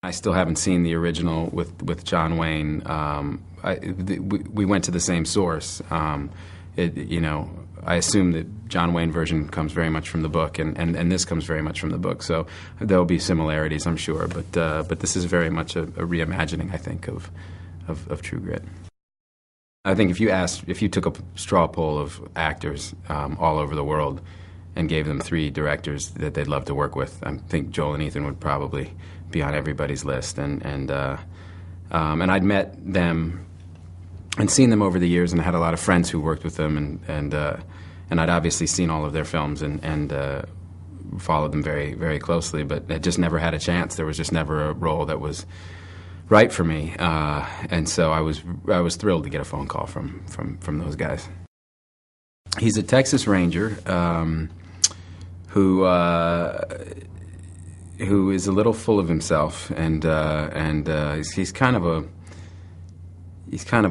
I still haven't seen the original with John Wayne. We went to the same source. I assume that John Wayne version comes very much from the book, and this comes very much from the book. So there'll be similarities, I'm sure. But this is very much a reimagining, I think, of True Grit. I think if you took a straw poll of actors all over the world and gave them 3 directors that they'd love to work with, I think Joel and Ethan would probably be on everybody's list. And I'd met them and seen them over the years, and I had a lot of friends who worked with them, and I'd obviously seen all of their films and followed them very, very closely, but it just never had a chance. There was just never a role that was right for me, and so I was thrilled to get a phone call from those guys. He's a Texas Ranger who is a little full of himself, and he's kind of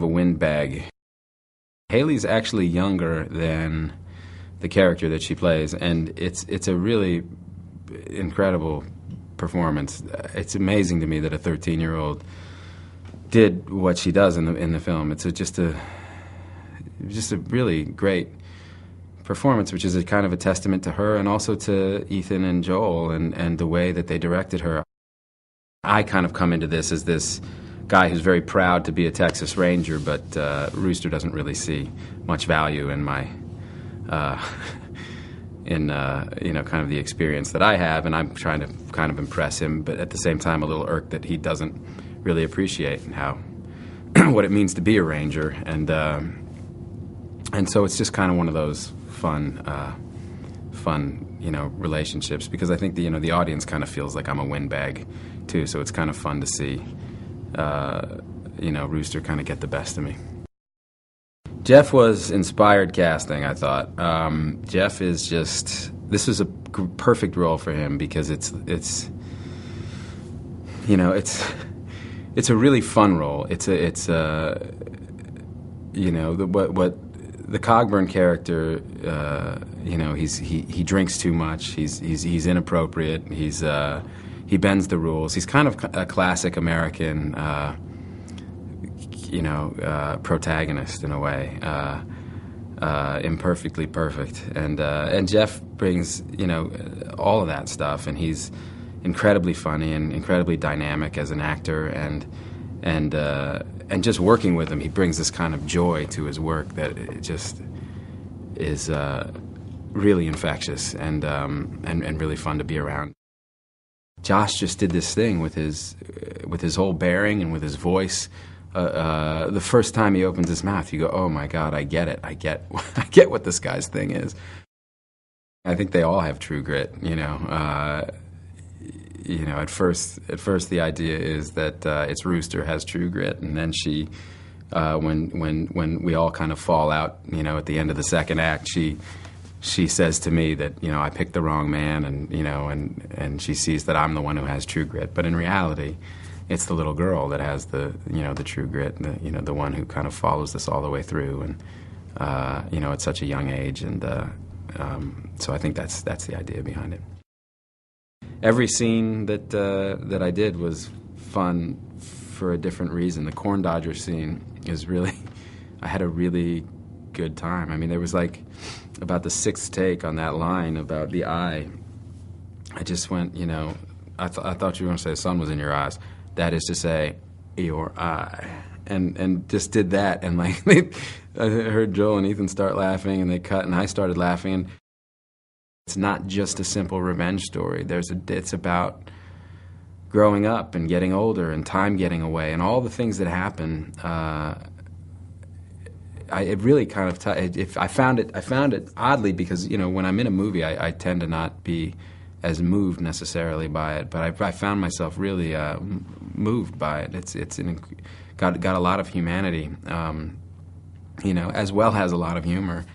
a windbag. Haley's actually younger than the character that she plays, and it's a really incredible performance. It's amazing to me that a 13-year-old did what she does in the film. It's just a really great performance, which is a kind of a testament to her and also to Ethan and Joel and the way that they directed her. I kind of come into this as this guy who's very proud to be a Texas Ranger, but Rooster doesn't really see much value in my kind of the experience that I have, and I'm trying to kind of impress him, but at the same time a little irked that he doesn't really appreciate how what it means to be a Ranger, and so it's just kind of one of those fun relationships, because I think the audience kind of feels like I'm a windbag too, so it's kind of fun to see Rooster kind of get the best of me. Jeff was inspired casting, I thought. Jeff is this was a perfect role for him because it's a really fun role. What the Cogburn character, he drinks too much. He's inappropriate. He bends the rules. He's kind of a classic American protagonist in a way, imperfectly perfect, and Jeff brings all of that stuff, and he's incredibly funny and incredibly dynamic as an actor, and just working with him, he brings this kind of joy to his work that it just is really infectious and really fun to be around. Josh just did this thing with his whole bearing and with his voice. The first time he opens his mouth, you go, "Oh my God, I get it. I get what this guy's thing is." I think they all have true grit. At first the idea is that it's Rooster has true grit, and then she, when we all kind of fall out, at the end of the second act, she says to me that I picked the wrong man, and she sees that I'm the one who has true grit, but in reality, it's the little girl that has the true grit, the one who kind of follows this all the way through, and at such a young age, and so I think that's the idea behind it. Every scene that I did was fun for a different reason. The corn dodger scene is really, I had a really good time. I mean, there was like about the 6th take on that line about the eye. I just went, I thought you were going to say the sun was in your eyes. That is to say, your eye. And just did that, and like I heard Joel and Ethan start laughing, and they cut, and I started laughing. And it's not just a simple revenge story. It's about growing up and getting older and time getting away and all the things that happen. It really kind of I found it oddly, because when I'm in a movie, I tend to not be as moved necessarily by it, but I found myself really moved by it. It's got a lot of humanity, as well as a lot of humor.